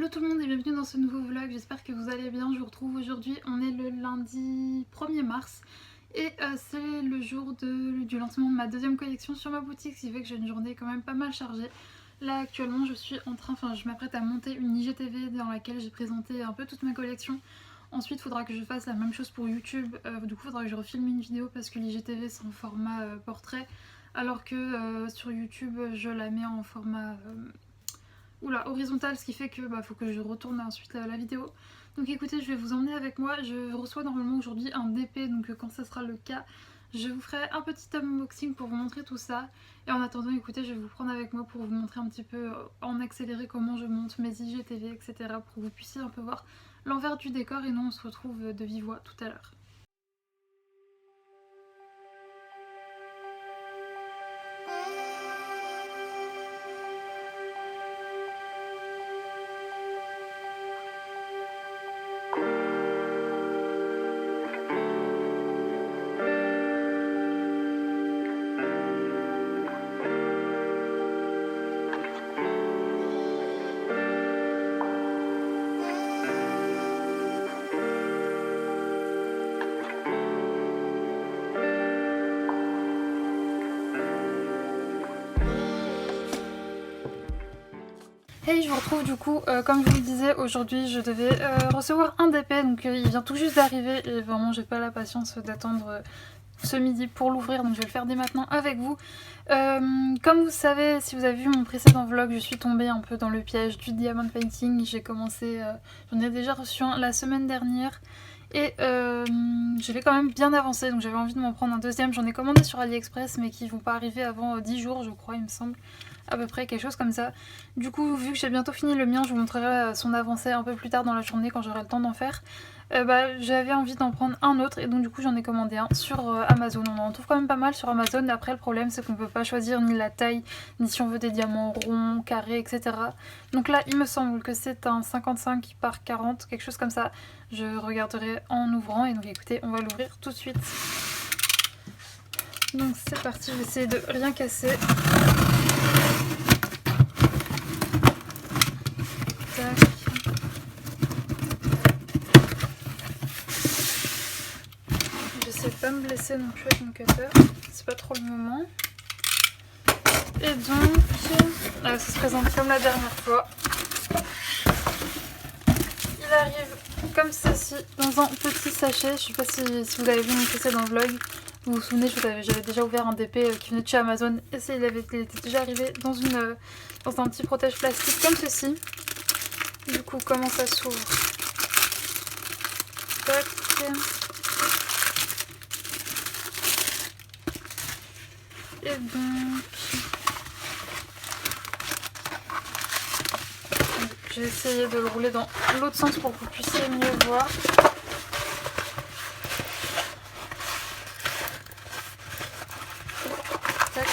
Hello tout le monde et bienvenue dans ce nouveau vlog, j'espère que vous allez bien. Je vous retrouve aujourd'hui, on est le lundi 1er mars et c'est le jour du lancement de ma deuxième collection sur ma boutique, ce qui fait que j'ai une journée quand même pas mal chargée. Là actuellement je m'apprête à monter une IGTV dans laquelle j'ai présenté un peu toute ma collection. Ensuite il faudra que je fasse la même chose pour YouTube, du coup il faudra que je refilme une vidéo parce que l'IGTV c'est en format portrait alors que sur YouTube je la mets en format horizontal, ce qui fait que faut que je retourne ensuite la vidéo. Donc écoutez, je vais vous emmener avec moi. Je reçois normalement aujourd'hui un DP, donc quand ça sera le cas, je vous ferai un petit unboxing pour vous montrer tout ça. Et en attendant, écoutez, je vais vous prendre avec moi pour vous montrer un petit peu en accéléré comment je monte mes IGTV, etc. pour que vous puissiez un peu voir l'envers du décor. Et nous, on se retrouve de vive voix tout à l'heure. Hey, je vous retrouve du coup, comme je vous le disais, aujourd'hui je devais recevoir un DP, donc il vient tout juste d'arriver et vraiment j'ai pas la patience d'attendre ce midi pour l'ouvrir, donc je vais le faire dès maintenant avec vous. Comme vous savez, si vous avez vu mon précédent vlog, je suis tombée un peu dans le piège du diamond painting. J'ai commencé, j'en ai déjà reçu un la semaine dernière et je l'ai quand même bien avancé, donc j'avais envie de m'en prendre un deuxième. J'en ai commandé sur AliExpress mais qui vont pas arriver avant 10 jours je crois, il me semble. À peu près, quelque chose comme ça. Du coup, vu que j'ai bientôt fini le mien, je vous montrerai son avancée un peu plus tard dans la journée quand j'aurai le temps d'en faire. J'avais envie d'en prendre un autre et donc du coup j'en ai commandé un sur Amazon. On en trouve quand même pas mal sur Amazon. Après le problème c'est qu'on peut pas choisir ni la taille, ni si on veut des diamants ronds, carrés, etc. Donc là il me semble que c'est un 55 par 40, quelque chose comme ça. Je regarderai en ouvrant et donc écoutez, on va l'ouvrir tout de suite. Donc c'est parti, je vais essayer de rien casser. Tac. J'essaie de pas me blesser non plus avec mon cutter, c'est pas trop le moment. Et donc, ça se présente comme la dernière fois. Il arrive comme ceci dans un petit sachet. Je sais pas si vous avez vu mon précédent vlog. Vous vous souvenez, j'avais déjà ouvert un DP qui venait de chez Amazon. Et il était déjà arrivé dans un petit protège plastique comme ceci. Du coup, comment ça s'ouvre? Tac. Et donc, j'ai essayé de le rouler dans l'autre sens pour que vous puissiez mieux voir. Tac.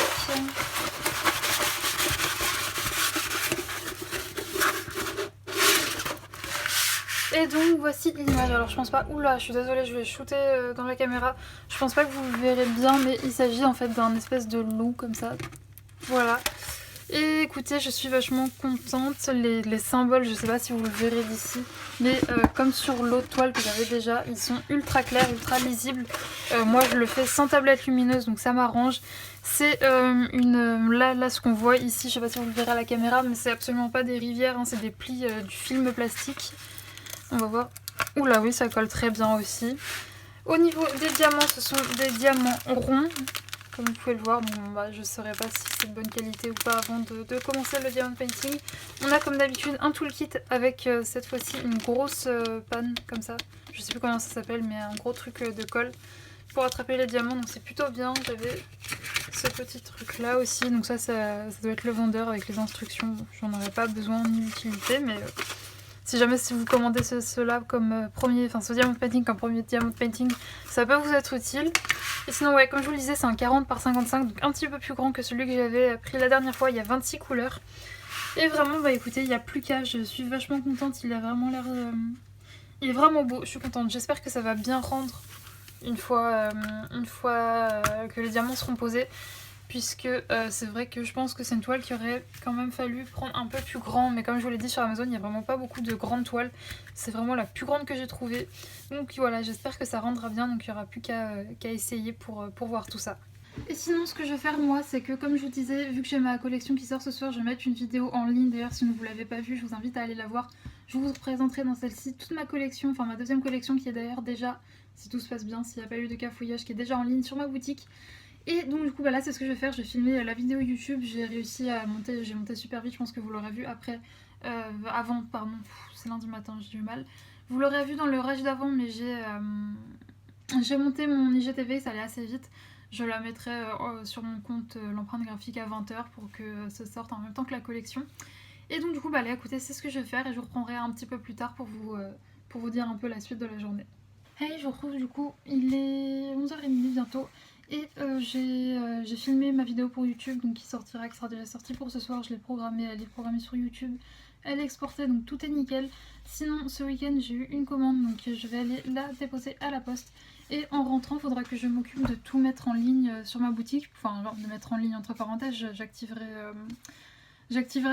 Et donc voici l'image. Alors je pense pas, oula, je suis désolée, je vais shooter dans la caméra. Je pense pas que vous le verrez bien, mais il s'agit en fait d'un espèce de loup comme ça. Voilà. Et écoutez, je suis vachement contente. Les symboles, je sais pas si vous le verrez d'ici, mais comme sur l'autre toile que j'avais déjà, ils sont ultra clairs, ultra lisibles. Moi je le fais sans tablette lumineuse, donc ça m'arrange. C'est là ce qu'on voit ici, je sais pas si vous le verrez à la caméra, mais c'est absolument pas des rivières, hein, c'est des plis du film plastique. On va voir. Oula, oui, ça colle très bien aussi. Au niveau des diamants, ce sont des diamants ronds. Comme vous pouvez le voir, bon, je ne saurais pas si c'est de bonne qualité ou pas avant de commencer le diamond painting. On a comme d'habitude un toolkit avec cette fois-ci une grosse panne comme ça. Je sais plus comment ça s'appelle, mais un gros truc de colle pour attraper les diamants. Donc c'est plutôt bien. J'avais ce petit truc là aussi. Donc ça doit être le vendeur avec les instructions. J'en aurais pas besoin ni utilité, mais si jamais vous commandez cela comme ce diamond painting comme premier diamond painting, ça peut vous être utile. Et sinon ouais, comme je vous le disais, c'est un 40 par 55, donc un petit peu plus grand que celui que j'avais pris la dernière fois. Il y a 26 couleurs. Et vraiment, écoutez, il n'y a plus qu'à, je suis vachement contente, il a vraiment l'air... il est vraiment beau, je suis contente. J'espère que ça va bien rendre une fois que les diamants seront posés. puisque c'est vrai que je pense que c'est une toile qui aurait quand même fallu prendre un peu plus grand, mais comme je vous l'ai dit sur Amazon, il n'y a vraiment pas beaucoup de grandes toiles, c'est vraiment la plus grande que j'ai trouvée. Donc voilà, j'espère que ça rendra bien, donc il n'y aura plus qu'à essayer pour voir tout ça. Et sinon, ce que je vais faire moi, c'est que comme je vous disais, vu que j'ai ma collection qui sort ce soir, je vais mettre une vidéo en ligne. D'ailleurs, si vous ne l'avez pas vue, je vous invite à aller la voir. Je vous présenterai dans celle-ci toute ma collection, enfin ma deuxième collection qui est d'ailleurs déjà, si tout se passe bien, s'il n'y a pas eu de cafouillage, qui est déjà en ligne sur ma boutique. Et donc du coup, bah là, c'est ce que je vais faire. Je vais filmer la vidéo YouTube. J'ai réussi à monter, j'ai monté super vite, je pense que vous l'aurez vu après, c'est lundi matin, j'ai du mal. Vous l'aurez vu dans le rush d'avant, mais j'ai monté mon IGTV, ça allait assez vite. Je la mettrai sur mon compte l'empreinte graphique à 20h pour que ça sorte en même temps que la collection. Et donc du coup, bah allez, écoutez, c'est ce que je vais faire et je vous reprendrai un petit peu plus tard pour vous dire un peu la suite de la journée. Hey, je vous retrouve du coup, il est 11h30 bientôt. Et j'ai filmé ma vidéo pour YouTube, donc qui sera déjà sortie pour ce soir. Je l'ai programmée, elle est programmée sur YouTube. Elle est exportée, donc tout est nickel. Sinon, ce week-end, j'ai eu une commande, donc je vais aller la déposer à la poste. Et en rentrant, il faudra que je m'occupe de tout mettre en ligne sur ma boutique. Enfin, genre de mettre en ligne entre parenthèses, j'activerai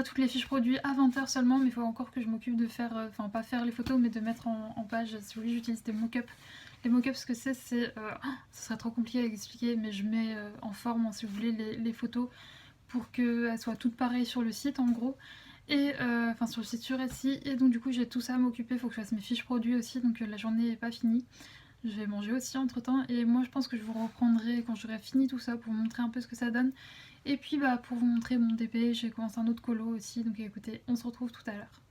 toutes les fiches produits à 20h seulement, mais il faut encore que je m'occupe de faire, enfin pas faire les photos, mais de mettre en page. Si vous voulez, j'utilise des mock-ups. Les mock-ups, ce que c'est, ce serait trop compliqué à expliquer, mais je mets en forme, si vous voulez, les photos pour qu'elles soient toutes pareilles sur le site en gros. Et enfin sur le site sur Etsy. Et donc du coup j'ai tout ça à m'occuper, il faut que je fasse mes fiches produits aussi, donc la journée n'est pas finie. Je vais manger aussi entre temps et moi je pense que je vous reprendrai quand j'aurai fini tout ça pour vous montrer un peu ce que ça donne. Et puis bah pour vous montrer mon DP, j'ai commencé un autre colo aussi, donc écoutez, on se retrouve tout à l'heure.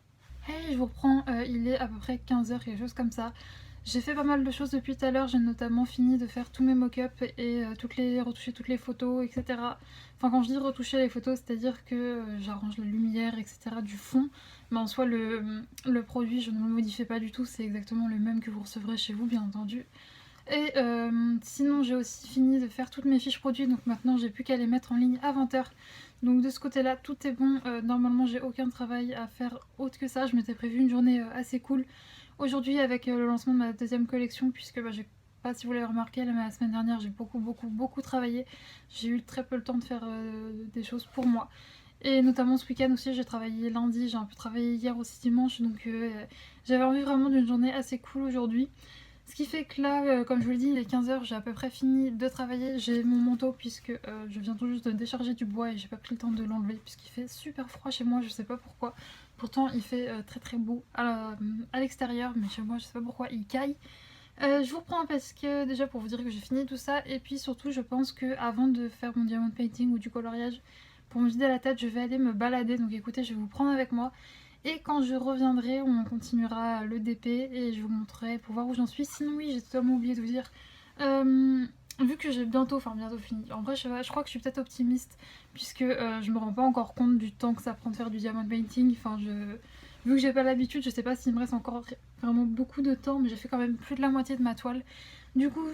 Hey, je vous reprends, il est à peu près 15h, quelque chose comme ça. J'ai fait pas mal de choses depuis tout à l'heure, j'ai notamment fini de faire tous mes mock-ups et retoucher toutes les photos, etc. Enfin quand je dis retoucher les photos, c'est-à-dire que j'arrange la lumière, etc. du fond. Mais en soi le produit je ne le modifie pas du tout, c'est exactement le même que vous recevrez chez vous bien entendu. Et sinon j'ai aussi fini de faire toutes mes fiches produits, donc maintenant j'ai plus qu'à les mettre en ligne à 20h. Donc de ce côté là tout est bon, normalement j'ai aucun travail à faire autre que ça, je m'étais prévu une journée assez cool aujourd'hui avec le lancement de ma deuxième collection, puisque j'ai pas si vous l'avez remarqué, mais la semaine dernière j'ai beaucoup travaillé, j'ai eu très peu le temps de faire des choses pour moi. Et notamment ce week-end aussi, j'ai travaillé lundi, j'ai un peu travaillé hier aussi dimanche, donc j'avais envie vraiment d'une journée assez cool aujourd'hui. Ce qui fait que là, comme je vous l'ai dit, il est 15h, j'ai à peu près fini de travailler. J'ai mon manteau puisque je viens tout juste de décharger du bois et j'ai pas pris le temps de l'enlever puisqu'il fait super froid chez moi, je sais pas pourquoi. Pourtant il fait très beau à l'extérieur, mais chez moi je sais pas pourquoi il caille. Je vous reprends parce que déjà pour vous dire que j'ai fini tout ça, et puis surtout je pense que avant de faire mon diamond painting ou du coloriage, pour me vider la tête je vais aller me balader, donc écoutez je vais vous prendre avec moi. Et quand je reviendrai, on continuera le DP et je vous montrerai pour voir où j'en suis. Sinon oui, j'ai totalement oublié de vous dire, vu que j'ai bientôt fini, en vrai je crois que je suis peut-être optimiste, puisque je me rends pas encore compte du temps que ça prend de faire du diamond painting. Vu que j'ai pas l'habitude, je sais pas s'il me reste encore vraiment beaucoup de temps, mais j'ai fait quand même plus de la moitié de ma toile. Du coup,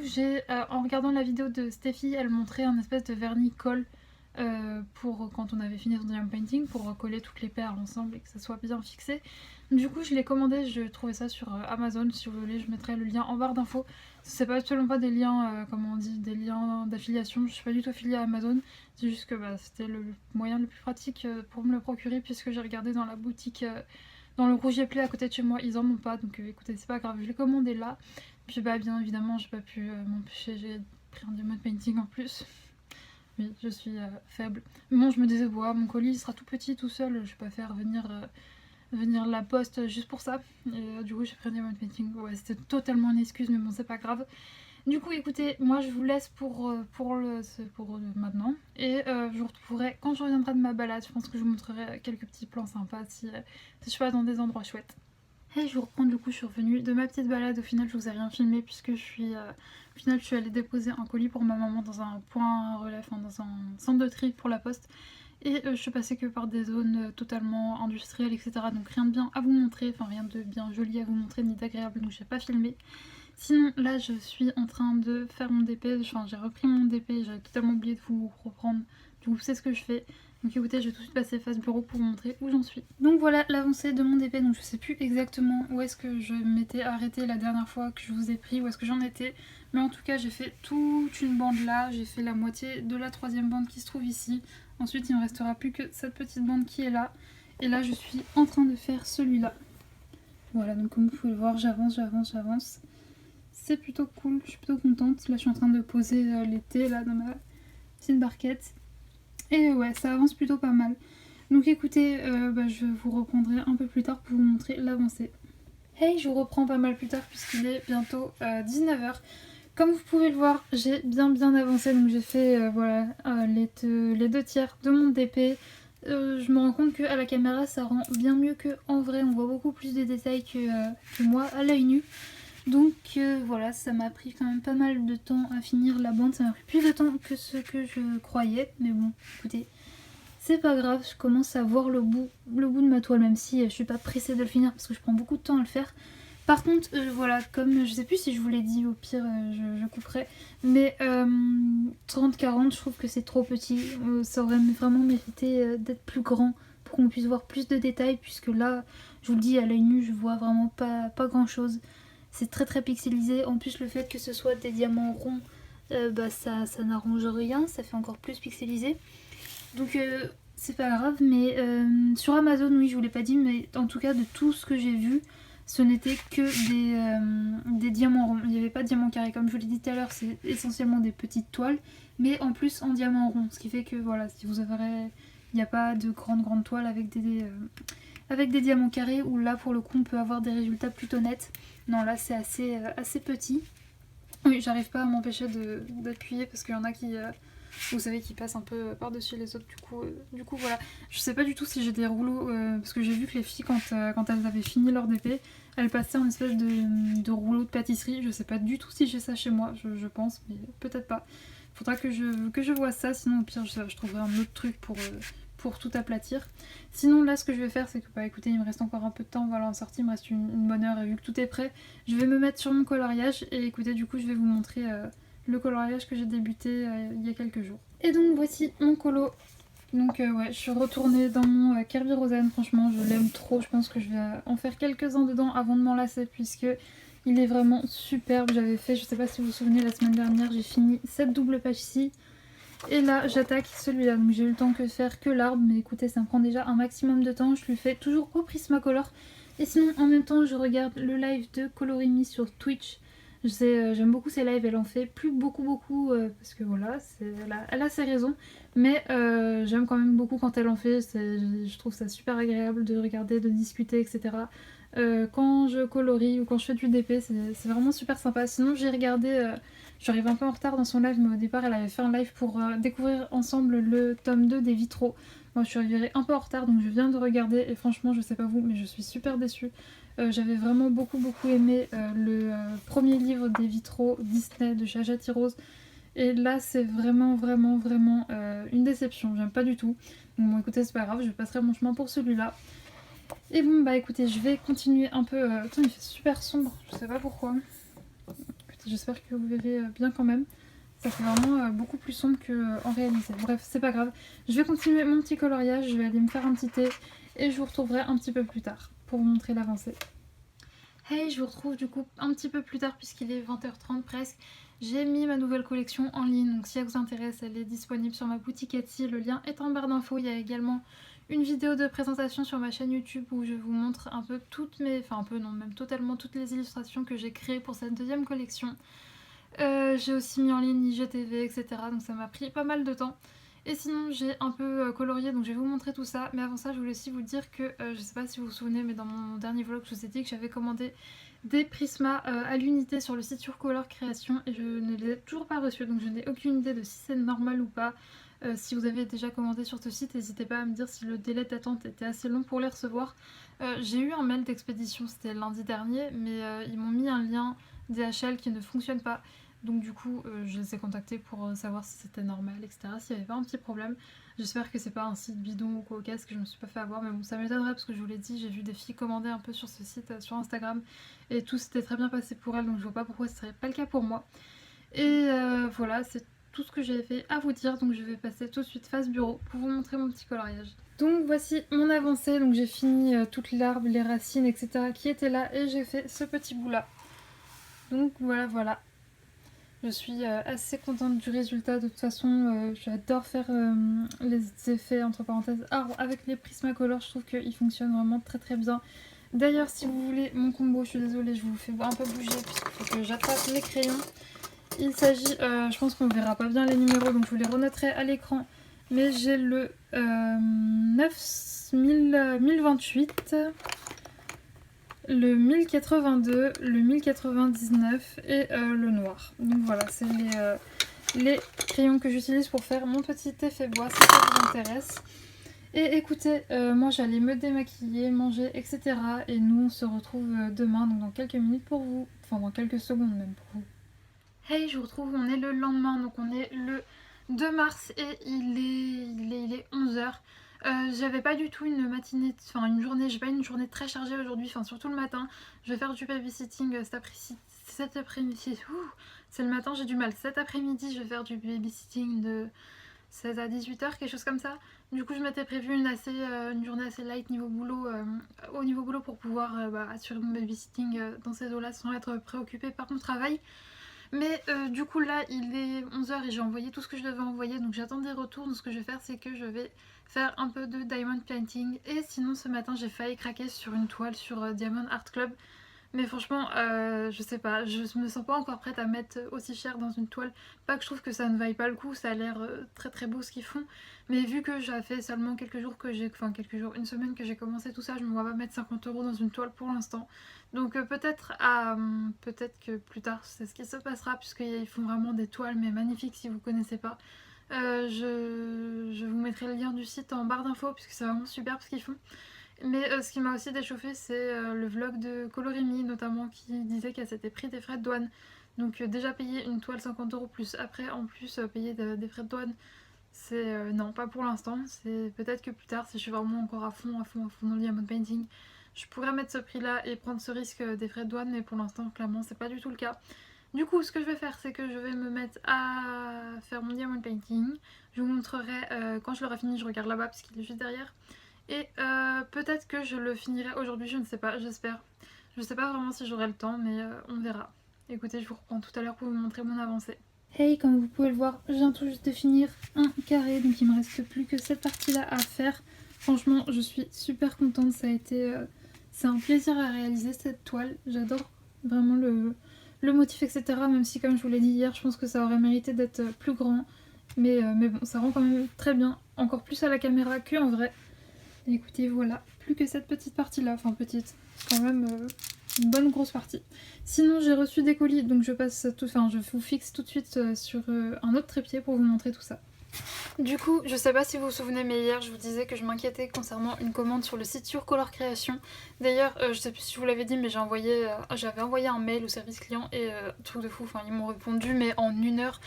en regardant la vidéo de Steffi, elle montrait un espèce de vernis colle pour quand on avait fini son diamond painting, pour coller toutes les perles ensemble et que ça soit bien fixé. Du coup je l'ai commandé, je trouvais ça sur Amazon, si vous voulez je mettrai le lien en barre d'infos. C'est pas absolument pas des liens, comment on dit, des liens d'affiliation, je suis pas du tout affiliée à Amazon, c'est juste que c'était le moyen le plus pratique pour me le procurer, puisque j'ai regardé dans la boutique, dans le Rouge et Play à côté de chez moi, ils en ont pas, donc écoutez c'est pas grave, je l'ai commandé là. Puis bien évidemment j'ai pas pu m'empêcher, j'ai pris un diamond painting en plus. Oui, je suis faible. Mais bon, je me disais, ouais, mon colis il sera tout petit, tout seul, je vais pas faire venir la poste juste pour ça. Et du coup, j'ai pris un diamond painting. Ouais, c'était totalement une excuse, mais bon, c'est pas grave. Du coup, écoutez, moi je vous laisse pour maintenant. Et je vous retrouverai quand je reviendrai de ma balade. Je pense que je vous montrerai quelques petits plans sympas si je passe dans des endroits chouettes. Et je vous reprends, du coup je suis revenue de ma petite balade. Au final je vous ai rien filmé puisque au final je suis allée déposer un colis pour ma maman dans un point relais, enfin dans un centre de tri pour la poste. Et je suis passée que par des zones totalement industrielles, etc. Donc rien de bien à vous montrer, enfin rien de bien joli à vous montrer ni d'agréable, donc j'ai pas filmé. Sinon là je suis en train de faire mon DP, enfin j'ai repris mon DP, j'avais totalement oublié de vous reprendre, du coup c'est ce que je fais. Donc écoutez, je vais tout de suite passer face bureau pour vous montrer où j'en suis. Donc voilà l'avancée de mon DP, donc je sais plus exactement où est-ce que je m'étais arrêtée la dernière fois que je vous ai pris, où est-ce que j'en étais. Mais en tout cas j'ai fait toute une bande là, j'ai fait la moitié de la troisième bande qui se trouve ici. Ensuite il me restera plus que cette petite bande qui est là. Et là je suis en train de faire celui-là. Voilà, donc comme vous pouvez le voir, j'avance. C'est plutôt cool, je suis plutôt contente. Là je suis en train de poser l'été là dans ma petite barquette. Et ouais, ça avance plutôt pas mal. Donc écoutez, je vous reprendrai un peu plus tard pour vous montrer l'avancée. Hey, je vous reprends pas mal plus tard puisqu'il est bientôt 19h. Comme vous pouvez le voir, j'ai bien avancé, donc j'ai fait les deux tiers de mon DP. Je me rends compte qu'à la caméra ça rend bien mieux qu'en vrai, on voit beaucoup plus de détails que moi à l'œil nu. Donc voilà, ça m'a pris quand même pas mal de temps à finir la bande, ça m'a pris plus de temps que ce que je croyais, mais bon, écoutez, c'est pas grave, je commence à voir le bout de ma toile, même si je suis pas pressée de le finir parce que je prends beaucoup de temps à le faire. Par contre, voilà, comme je sais plus si je vous l'ai dit, au pire je couperai, mais 30-40, je trouve que c'est trop petit, ça aurait vraiment mérité d'être plus grand pour qu'on puisse voir plus de détails, puisque là, je vous le dis, à l'œil nu, je vois vraiment pas grand chose. C'est très pixelisé, en plus le fait que ce soit des diamants ronds, ça n'arrange rien, ça fait encore plus pixelisé. Donc c'est pas grave, mais sur Amazon, oui, je vous l'ai pas dit, mais en tout cas de tout ce que j'ai vu, ce n'était que des diamants ronds. Il n'y avait pas de diamants carrés, comme je vous l'ai dit tout à l'heure, c'est essentiellement des petites toiles, mais en plus en diamant rond, ce qui fait que voilà, si vous avez, il n'y a pas de grandes toiles avec des diamants carrés, où là pour le coup on peut avoir des résultats plutôt nets. Non, là c'est assez petit. Oui, j'arrive pas à m'empêcher d'appuyer parce qu'il y en a qui, vous savez, qui passent un peu par-dessus les autres. Du coup voilà. Je sais pas du tout si j'ai des rouleaux, parce que j'ai vu que les filles, quand elles avaient fini leur DP, elles passaient en espèce de rouleau de pâtisserie. Je sais pas du tout si j'ai ça chez moi, je pense, mais peut-être pas. Faudra que je vois ça, sinon au pire je trouverai un autre truc pour tout aplatir. Sinon là ce que je vais faire, c'est que écoutez, il me reste encore un peu de temps, voilà, en sortie, il me reste une bonne heure, et vu que tout est prêt, je vais me mettre sur mon coloriage, et écoutez, du coup je vais vous montrer le coloriage que j'ai débuté il y a quelques jours. Et donc voici mon colo. Donc ouais, je suis retournée dans mon Kerby Rosen, franchement je l'aime trop, je pense que je vais en faire quelques-uns dedans avant de m'en lasser, puisque il est vraiment superbe. J'avais fait, je sais pas si vous vous souvenez, la semaine dernière, j'ai fini cette double page ci. Et là j'attaque celui-là, donc j'ai eu le temps que faire que l'arbre, mais écoutez, ça me prend déjà un maximum de temps. Je lui fais toujours au Prismacolor, et sinon en même temps je regarde le live de Colorimi sur Twitch. J'aime beaucoup ses lives, elle en fait plus beaucoup parce que voilà, elle a ses raisons, mais j'aime quand même beaucoup quand elle en fait. Je trouve ça super agréable de regarder, de discuter, etc. Quand je colorie ou quand je fais du DP, c'est vraiment super sympa. Sinon j'ai regardé, j'arrive un peu en retard dans son live, mais au départ elle avait fait un live pour découvrir ensemble le tome 2 des vitraux. Moi je suis arrivée un peu en retard, donc je viens de regarder, et franchement je sais pas vous, mais je suis super déçue. J'avais vraiment beaucoup aimé le premier livre des vitraux Disney de chez Hachette Heroes, et là c'est vraiment une déception, j'aime pas du tout. Donc bon écoutez, c'est pas grave, je passerai mon chemin pour celui-là. Et bon bah écoutez, je vais continuer un peu, attends, il fait super sombre, je sais pas pourquoi. Écoutez, j'espère que vous verrez bien quand même. Ça fait vraiment beaucoup plus sombre qu'en réalité. Bref, c'est pas grave. Je vais continuer mon petit coloriage, je vais aller me faire un petit thé, et je vous retrouverai un petit peu plus tard pour vous montrer l'avancée. Hey, je vous retrouve du coup un petit peu plus tard puisqu'il est 20h30 presque. J'ai mis ma nouvelle collection en ligne, donc si elle vous intéresse, elle est disponible sur ma boutique Etsy. Le lien est en barre d'infos. Il y a également une vidéo de présentation sur ma chaîne YouTube où je vous montre un peu toutes mes... Enfin un peu non, même totalement toutes les illustrations que j'ai créées pour cette deuxième collection. J'ai aussi mis en ligne IGTV, etc. Donc ça m'a pris pas mal de temps. Et sinon j'ai un peu colorié, donc je vais vous montrer tout ça. Mais avant ça, je voulais aussi vous dire que, je sais pas si vous vous souvenez, mais dans mon dernier vlog, je vous ai dit que j'avais commandé des prismas à l'unité sur le site Surcolor Création, et je ne les ai toujours pas reçus, donc je n'ai aucune idée de si c'est normal ou pas. Si vous avez déjà commandé sur ce site, n'hésitez pas à me dire si le délai d'attente était assez long pour les recevoir. J'ai eu un mail d'expédition, c'était lundi dernier, mais ils m'ont mis un lien DHL qui ne fonctionne pas. Donc du coup je les ai contactés pour savoir si c'était normal, etc. S'il n'y avait pas un petit problème. J'espère que c'est pas un site bidon ou quoi au casque, que je me suis pas fait avoir, mais bon ça m'étonnerait parce que je vous l'ai dit, j'ai vu des filles commander un peu sur ce site sur Instagram et tout s'était très bien passé pour elles, donc je vois pas pourquoi ce serait pas le cas pour moi. Et voilà, c'est tout ce que j'avais fait à vous dire, donc je vais passer tout de suite face bureau pour vous montrer mon petit coloriage. Donc voici mon avancée, donc j'ai fini toute l'arbre, les racines, etc. qui étaient là et j'ai fait ce petit bout là. Donc voilà. Je suis assez contente du résultat, de toute façon j'adore faire les effets entre parenthèses arbres avec les Prismacolor, je trouve qu'ils fonctionnent vraiment très très bien. D'ailleurs si vous voulez mon combo, je suis désolée, je vous fais un peu bouger puisqu'il faut que j'attrape les crayons. Il s'agit, je pense qu'on verra pas bien les numéros donc je vous les renoterai à l'écran, mais j'ai le 1028, le 1082, le 1099 et le noir. Donc voilà, c'est les crayons que j'utilise pour faire mon petit effet bois si ça vous intéresse. Et écoutez, moi j'allais me démaquiller, manger, etc. Et nous on se retrouve demain, donc dans quelques minutes pour vous, enfin dans quelques secondes même pour vous. Hey, je vous retrouve, on est le lendemain, donc on est le 2 mars et il est 11h. J'avais pas du tout une matinée, enfin une journée, j'ai pas une journée très chargée aujourd'hui, enfin surtout le matin. Je vais faire du babysitting cet après-midi. C'est le matin, j'ai du mal. Cet après-midi, je vais faire du babysitting de 16 à 18h, quelque chose comme ça. Du coup, je m'étais prévu une journée assez light niveau boulot, au niveau boulot pour pouvoir assurer mon babysitting dans ces eaux-là sans être préoccupée par mon travail. Mais du coup là il est 11h et j'ai envoyé tout ce que je devais envoyer, donc j'attends des retours. Donc ce que je vais faire c'est que je vais faire un peu de diamond painting. Et sinon ce matin j'ai failli craquer sur une toile sur Diamond Art Club. Mais franchement je sais pas, je me sens pas encore prête à mettre aussi cher dans une toile. Pas que je trouve que ça ne vaille pas le coup, ça a l'air très très beau ce qu'ils font. Mais vu que j'ai fait seulement quelques jours, une semaine que j'ai commencé tout ça, je me vois pas mettre 50 € dans une toile pour l'instant. Donc peut-être que plus tard c'est ce qui se passera, puisqu'ils font vraiment des toiles mais magnifiques si vous connaissez pas. Je vous mettrai le lien du site en barre d'infos puisque c'est vraiment super ce qu'ils font. Mais ce qui m'a aussi déchauffé c'est le vlog de Colorimi notamment qui disait qu'elle s'était pris des frais de douane. Donc déjà payer une toile 50 € plus après en plus payer des frais de douane, c'est non pas pour l'instant. C'est peut-être que plus tard si je suis vraiment encore à fond dans le diamond painting, je pourrais mettre ce prix là et prendre ce risque des frais de douane, mais pour l'instant clairement c'est pas du tout le cas. Du coup ce que je vais faire c'est que je vais me mettre à faire mon diamond painting. Je vous montrerai quand je l'aurai fini, je regarde là-bas parce qu'il est juste derrière. Et peut-être que je le finirai aujourd'hui, je ne sais pas, j'espère. Je sais pas vraiment si j'aurai le temps, mais on verra. Écoutez, je vous reprends tout à l'heure pour vous montrer mon avancée. Hey, comme vous pouvez le voir, je viens tout juste de finir un carré, donc il me reste plus que cette partie-là à faire. Franchement, je suis super contente, ça a été... c'est un plaisir à réaliser cette toile, j'adore vraiment le motif, etc. Même si, comme je vous l'ai dit hier, je pense que ça aurait mérité d'être plus grand. Mais bon, ça rend quand même très bien, encore plus à la caméra qu'en vrai. Et écoutez, voilà, plus que cette petite partie-là, enfin petite, quand même une bonne grosse partie. Sinon, j'ai reçu des colis, donc je vous fixe tout de suite sur un autre trépied pour vous montrer tout ça. Du coup, je sais pas si vous vous souvenez, mais hier je vous disais que je m'inquiétais concernant une commande sur le site Surcolor Création. D'ailleurs, je sais plus si je vous l'avais dit, mais j'avais envoyé un mail au service client et truc de fou, enfin ils m'ont répondu, mais en 1 heure.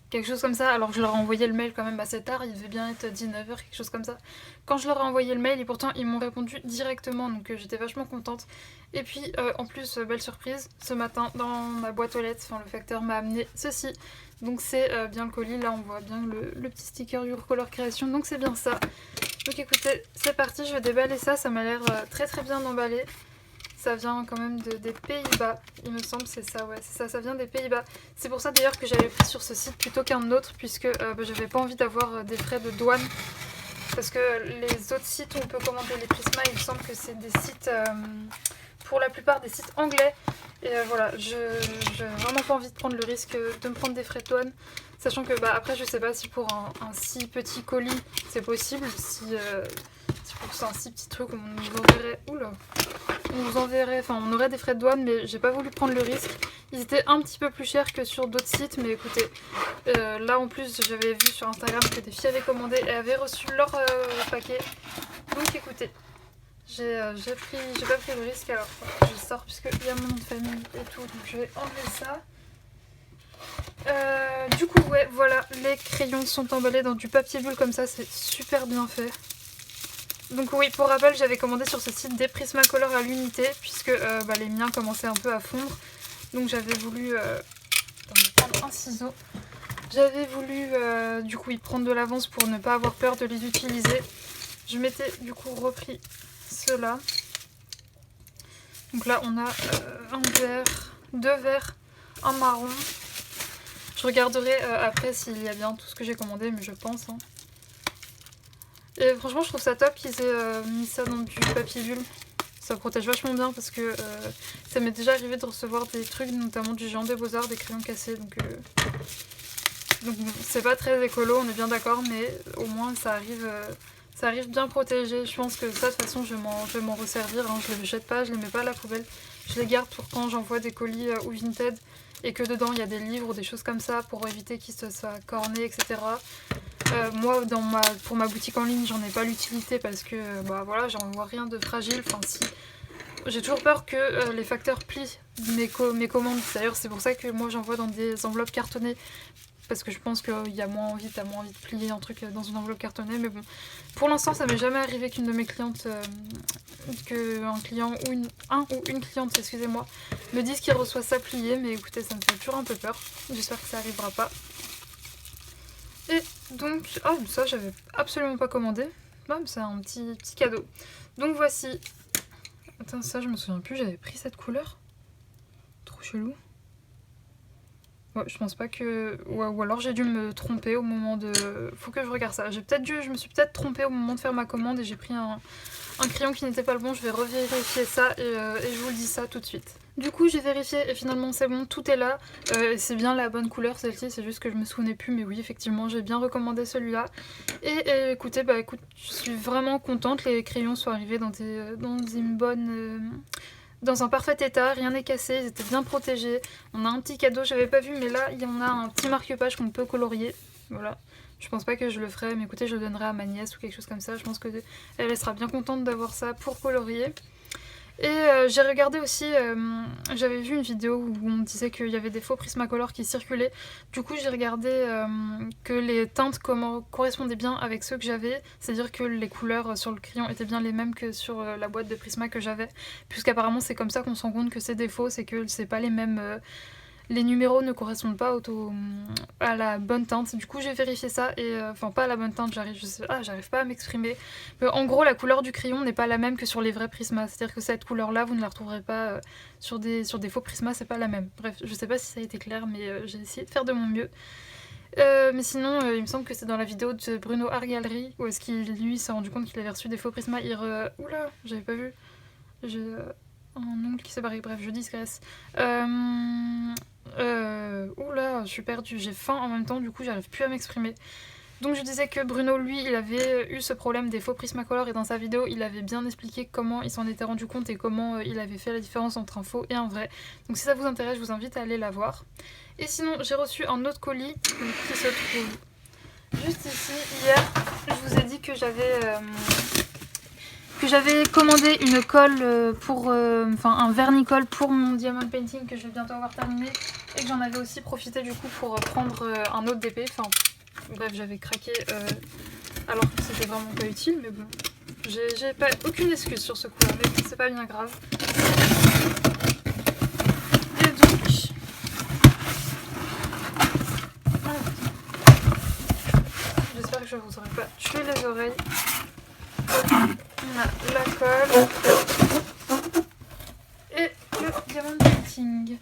Quelque chose comme ça, alors que je leur ai envoyé le mail quand même assez tard, il devait bien être 19h, quelque chose comme ça. Quand je leur ai envoyé le mail, et pourtant ils m'ont répondu directement, donc j'étais vachement contente. Et puis en plus, belle surprise, ce matin dans ma boîte aux lettres, le facteur m'a amené ceci. Donc c'est bien le colis, là on voit bien le petit sticker du Color Création, donc c'est bien ça. Donc écoutez, c'est parti, je vais déballer ça, ça m'a l'air très très bien emballé. Ça vient quand même des Pays-Bas, il me semble, c'est ça, ouais, c'est ça, ça vient des Pays-Bas. C'est pour ça d'ailleurs que j'avais pris sur ce site plutôt qu'un autre, puisque j'avais pas envie d'avoir des frais de douane. Parce que les autres sites où on peut commander les Prisma, il me semble que c'est des sites, pour la plupart des sites anglais. Et voilà, j'ai vraiment pas envie de prendre le risque de me prendre des frais de douane. Sachant que après je sais pas si pour un si petit colis c'est possible, si pour c'est un si petit truc on nous enverrait... Oula, on aurait des frais de douane, mais j'ai pas voulu prendre le risque. Ils étaient un petit peu plus chers que sur d'autres sites, mais écoutez, là en plus j'avais vu sur Instagram que des filles avaient commandé et avaient reçu leur paquet. Donc écoutez, j'ai pas pris le risque, alors je sors puisqu'il y a mon nom de famille et tout, donc je vais enlever ça. Du coup ouais voilà, les crayons sont emballés dans du papier bulle comme ça, c'est super bien fait. Donc oui, pour rappel, j'avais commandé sur ce site des Prismacolor à l'unité puisque les miens commençaient un peu à fondre. Donc j'avais voulu... Attends, je vais prendre un ciseau. J'avais voulu du coup y prendre de l'avance pour ne pas avoir peur de les utiliser. Je m'étais du coup repris ceux-là. Donc là on a un vert, deux verts, un marron. Je regarderai après s'il y a bien tout ce que j'ai commandé, mais je pense. Hein. Et franchement je trouve ça top qu'ils aient mis ça dans du papier bulle. Ça protège vachement bien parce que ça m'est déjà arrivé de recevoir des trucs, notamment du Géant des Beaux-Arts, des crayons cassés. Donc bon, c'est pas très écolo, on est bien d'accord, mais au moins ça arrive bien protégé. Je pense que ça de toute façon je vais m'en resservir. Hein. Je les jette pas, je les mets pas à la poubelle. Je les garde pour quand j'envoie des colis ou Vinted et que dedans il y a des livres ou des choses comme ça pour éviter qu'ils se soient cornés, etc. Moi pour ma boutique en ligne j'en ai pas l'utilité parce que voilà, j'en vois rien de fragile. Enfin si, j'ai toujours peur que les facteurs plient mes commandes. D'ailleurs c'est pour ça que moi j'envoie dans des enveloppes cartonnées. Parce que je pense qu'il y a moins envie, t'as moins envie de plier un truc dans une enveloppe cartonnée. Mais bon, pour l'instant ça m'est jamais arrivé qu'une de mes clientes, qu'un client ou une cliente, excusez-moi, me dise qu'il reçoit ça plié. Mais écoutez, ça me fait toujours un peu peur. J'espère que ça arrivera pas. Et donc, ça j'avais absolument pas commandé. C'est un petit cadeau. Donc voici. Attends, ça je me souviens plus, j'avais pris cette couleur. Trop chelou. Ouais, je pense pas que... Ou alors j'ai dû me tromper au moment de... Faut que je regarde ça. Je me suis peut-être trompée au moment de faire ma commande et j'ai pris un crayon qui n'était pas le bon. Je vais revérifier ça et je vous le dis ça tout de suite. Du coup j'ai vérifié et finalement c'est bon, tout est là. C'est bien la bonne couleur celle-ci, c'est juste que je me souvenais plus. Mais oui, effectivement, j'ai bien recommandé celui-là. Et écoutez, écoute, je suis vraiment contente. Les crayons sont arrivés dans une bonne... dans un parfait état, rien n'est cassé, ils étaient bien protégés. On a un petit cadeau, j'avais pas vu, mais là il y en a un petit marque-page qu'on peut colorier. Voilà. Je pense pas que je le ferai, mais écoutez, je le donnerai à ma nièce ou quelque chose comme ça. Je pense qu'elle sera bien contente d'avoir ça pour colorier. Et j'ai regardé aussi, j'avais vu une vidéo où on disait qu'il y avait des faux Prismacolor qui circulaient. Du coup j'ai regardé que les teintes correspondaient bien avec ceux que j'avais. C'est-à-dire que les couleurs sur le crayon étaient bien les mêmes que sur la boîte de Prisma que j'avais. Puisqu'apparemment c'est comme ça qu'on se rend compte que c'est des faux, c'est que c'est pas les mêmes... les numéros ne correspondent pas à la bonne teinte. Du coup j'ai vérifié ça et enfin pas à la bonne teinte, j'arrive pas à m'exprimer. Mais en gros la couleur du crayon n'est pas la même que sur les vrais Prisma. C'est-à-dire que cette couleur là vous ne la retrouverez pas sur des faux Prisma, c'est pas la même. Bref, je sais pas si ça a été clair mais j'ai essayé de faire de mon mieux. Mais sinon il me semble que c'est dans la vidéo de Bruno Art Gallery où est-ce qu'il lui s'est rendu compte qu'il avait reçu des faux Prisma. Oula, j'avais pas vu. J'ai un ongle qui s'est barré, bref je digresse. Oula, je suis perdue, j'ai faim en même temps, du coup j'arrive plus à m'exprimer. Donc je disais que Bruno, lui, il avait eu ce problème des faux Prismacolor et dans sa vidéo, il avait bien expliqué comment il s'en était rendu compte et comment il avait fait la différence entre un faux et un vrai. Donc si ça vous intéresse, je vous invite à aller la voir. Et sinon, j'ai reçu un autre colis qui se trouve juste ici. Hier, je vous ai dit que j'avais commandé une colle pour un vernis-colle pour mon diamond painting que je vais bientôt avoir terminé et que j'en avais aussi profité du coup pour prendre un autre DP. Enfin bref, j'avais craqué alors que c'était vraiment pas utile, mais bon, j'ai pas aucune excuse sur ce coup-là, mais c'est pas bien grave. Et donc j'espère que je vous aurai pas tué les oreilles. On a la colle et le diamond painting.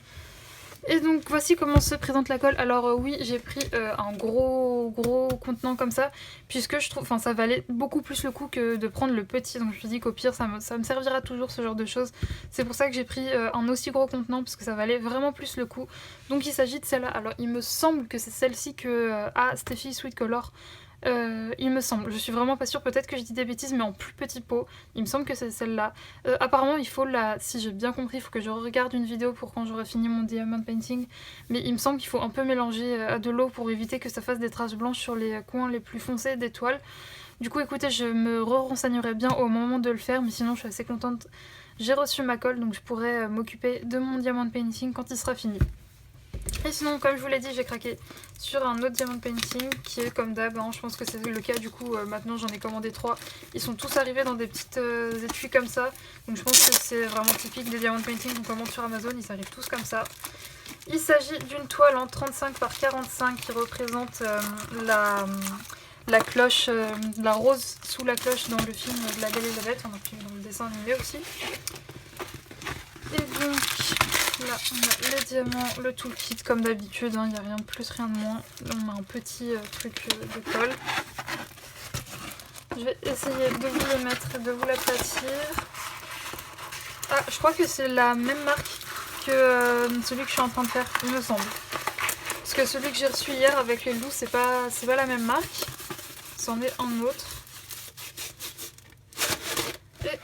Et donc voici comment se présente la colle. Alors oui, j'ai pris un gros contenant comme ça puisque je trouve, ça valait beaucoup plus le coup que de prendre le petit. Donc je me suis dit qu'au pire ça me servira toujours ce genre de choses. C'est pour ça que j'ai pris un aussi gros contenant parce que ça valait vraiment plus le coup. Donc il s'agit de celle-là. Alors il me semble que c'est celle-ci que a Steffi Sweet Color. Il me semble, je suis vraiment pas sûre, peut-être que je dis des bêtises mais en plus petit pot, il me semble que c'est celle-là. Apparemment il faut si j'ai bien compris, il faut que je regarde une vidéo pour quand j'aurai fini mon diamond painting, mais il me semble qu'il faut un peu mélanger à de l'eau pour éviter que ça fasse des traces blanches sur les coins les plus foncés des toiles. Du coup écoutez, je me renseignerai bien au moment de le faire, mais sinon je suis assez contente. J'ai reçu ma colle donc je pourrai m'occuper de mon diamond painting quand il sera fini. Et sinon, comme je vous l'ai dit, j'ai craqué sur un autre diamond painting qui est comme d'hab, hein, je pense que c'est le cas du coup, maintenant j'en ai commandé 3. Ils sont tous arrivés dans des petites étuis comme ça, donc je pense que c'est vraiment typique des diamond painting qu'on commande sur Amazon, ils arrivent tous comme ça. Il s'agit d'une toile en 35 par 45 qui représente la cloche, la rose sous la cloche dans le film de La Belle et la Bête, on a pris dans le dessin animé aussi. Et donc là on a les diamants, le toolkit comme d'habitude, il n'y a rien de plus, rien de moins. On a un petit truc de colle. Je vais essayer de vous le mettre et de vous l'aplatir. Ah, je crois que c'est la même marque que celui que je suis en train de faire, il me semble. Parce que celui que j'ai reçu hier avec les loups, c'est pas la même marque. C'en est un autre. Et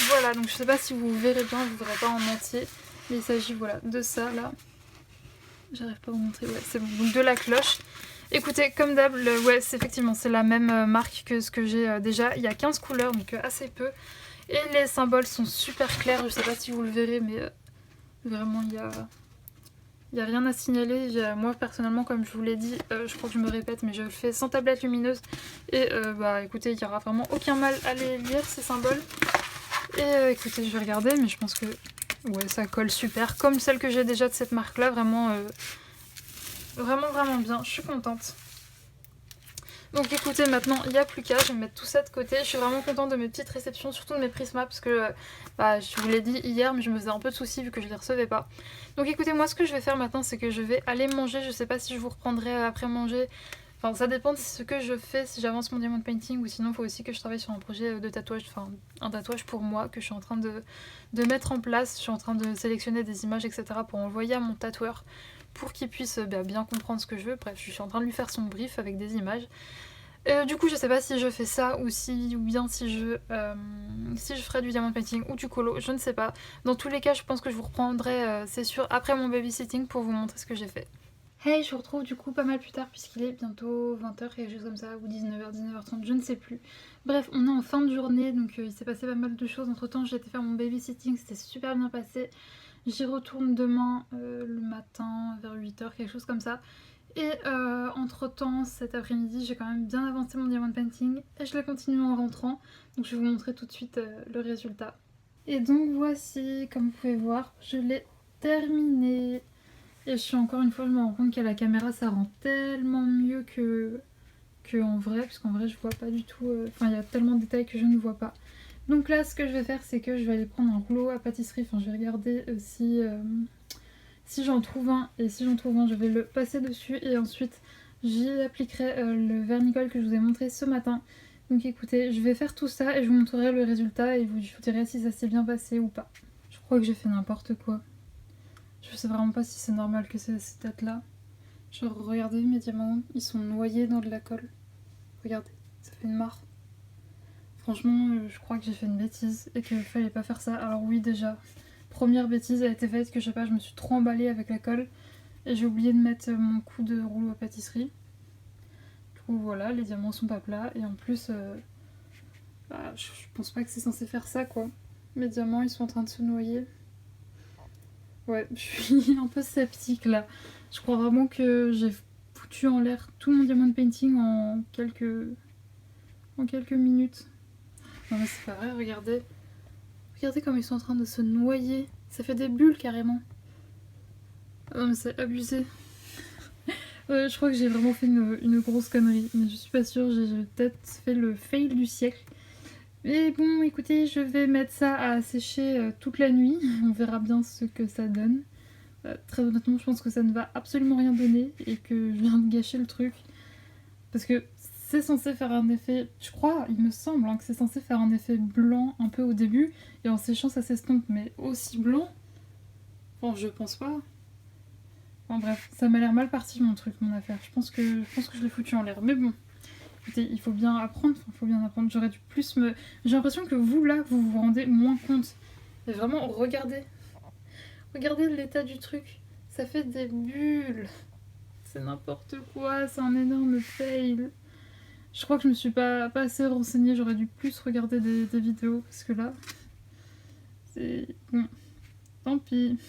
voilà, donc je sais pas si vous verrez bien, je vous verrai pas en entier. Mais il s'agit voilà, de ça là. J'arrive pas à vous montrer, ouais, c'est bon, donc de la cloche. Écoutez, comme d'hab, ouais, effectivement, c'est la même marque que ce que j'ai déjà. Il y a 15 couleurs, donc assez peu. Et les symboles sont super clairs, je sais pas si vous le verrez, mais vraiment, il y a rien à signaler. Moi, personnellement, comme je vous l'ai dit, je crois que je me répète, mais je le fais sans tablette lumineuse. Et bah écoutez, il n'y aura vraiment aucun mal à les lire, ces symboles. Et écoutez, je vais regarder, mais je pense que ouais, ça colle super. Comme celle que j'ai déjà de cette marque-là, vraiment, vraiment bien. Je suis contente. Donc écoutez, maintenant il n'y a plus qu'à, je vais mettre tout ça de côté. Je suis vraiment contente de mes petites réceptions, surtout de mes prismas, parce que bah, je vous l'ai dit hier, mais je me faisais un peu de soucis vu que je les recevais pas. Donc écoutez, moi ce que je vais faire maintenant, c'est que je vais aller manger. Je sais pas si je vous reprendrai après manger. Enfin, ça dépend de ce que je fais, si j'avance mon diamond painting, ou sinon il faut aussi que je travaille sur un projet de tatouage, enfin un tatouage pour moi que je suis en train de mettre en place. Je suis en train de sélectionner des images, etc. pour envoyer à mon tatoueur pour qu'il puisse bien comprendre ce que je veux. Bref, je suis en train de lui faire son brief avec des images. Du coup, je sais pas si je fais ça ou bien si je ferai du diamond painting ou du colo, je ne sais pas. Dans tous les cas, je pense que je vous reprendrai, c'est sûr, après mon babysitting pour vous montrer ce que j'ai fait. Hey, je vous retrouve du coup pas mal plus tard puisqu'il est bientôt 20h, quelque chose comme ça, ou 19h, 19h30, je ne sais plus. Bref, on est en fin de journée, donc il s'est passé pas mal de choses. Entre temps, j'ai été faire mon babysitting, c'était super bien passé. J'y retourne demain le matin vers 8h, quelque chose comme ça. Et entre temps, cet après-midi, j'ai quand même bien avancé mon diamond painting et je l'ai continué en rentrant. Donc je vais vous montrer tout de suite le résultat. Et donc voici, comme vous pouvez voir, je l'ai terminé. Et je suis encore une fois, je me rends compte qu'à la caméra, ça rend tellement mieux que en vrai, parce qu'en vrai, je vois pas du tout. Enfin, il y a tellement de détails que je ne vois pas. Donc là, ce que je vais faire, c'est que je vais aller prendre un rouleau à pâtisserie. Enfin, je vais regarder si j'en trouve un, et si j'en trouve un, je vais le passer dessus et ensuite j'y appliquerai le vernicole que je vous ai montré ce matin. Donc écoutez, je vais faire tout ça et je vous montrerai le résultat et je vous dirai si ça s'est bien passé ou pas. Je crois que j'ai fait n'importe quoi. Je sais vraiment pas si c'est normal que c'est ces têtes là. Genre regardez mes diamants, ils sont noyés dans de la colle. Regardez, ça fait une mare. Franchement, je crois que j'ai fait une bêtise et qu'il fallait pas faire ça. Alors oui, déjà, première bêtise a été faite que je sais pas, je me suis trop emballée avec la colle et j'ai oublié de mettre mon coup de rouleau à pâtisserie. Du coup voilà, les diamants sont pas plats et en plus je pense pas que c'est censé faire ça quoi. Mes diamants ils sont en train de se noyer. Ouais, je suis un peu sceptique là. Je crois vraiment que j'ai foutu en l'air tout mon diamond painting en quelques minutes. Non mais c'est pas vrai, regardez. Regardez comme ils sont en train de se noyer. Ça fait des bulles carrément. Non mais c'est abusé. Je crois que j'ai vraiment fait une grosse connerie. Mais je suis pas sûre, j'ai peut-être fait le fail du siècle. Mais bon, écoutez, je vais mettre ça à sécher toute la nuit. On verra bien ce que ça donne. Très honnêtement, je pense que ça ne va absolument rien donner et que je viens de gâcher le truc. Parce que c'est censé faire un effet, je crois, il me semble que c'est censé faire un effet blanc un peu au début et en séchant ça s'estompe, mais aussi blanc. Bon, je pense pas. Enfin bref, ça m'a l'air mal parti mon truc, mon affaire. Je pense que je l'ai foutu en l'air. Mais bon, écoutez, il faut bien apprendre, J'aurais dû plus me... J'ai l'impression que vous là, vous vous rendez moins compte. Mais vraiment, regardez. Regardez l'état du truc. Ça fait des bulles. C'est n'importe quoi, c'est un énorme fail. Je crois que je me suis pas assez renseignée, j'aurais dû plus regarder des vidéos parce que là, c'est... Bon, tant pis.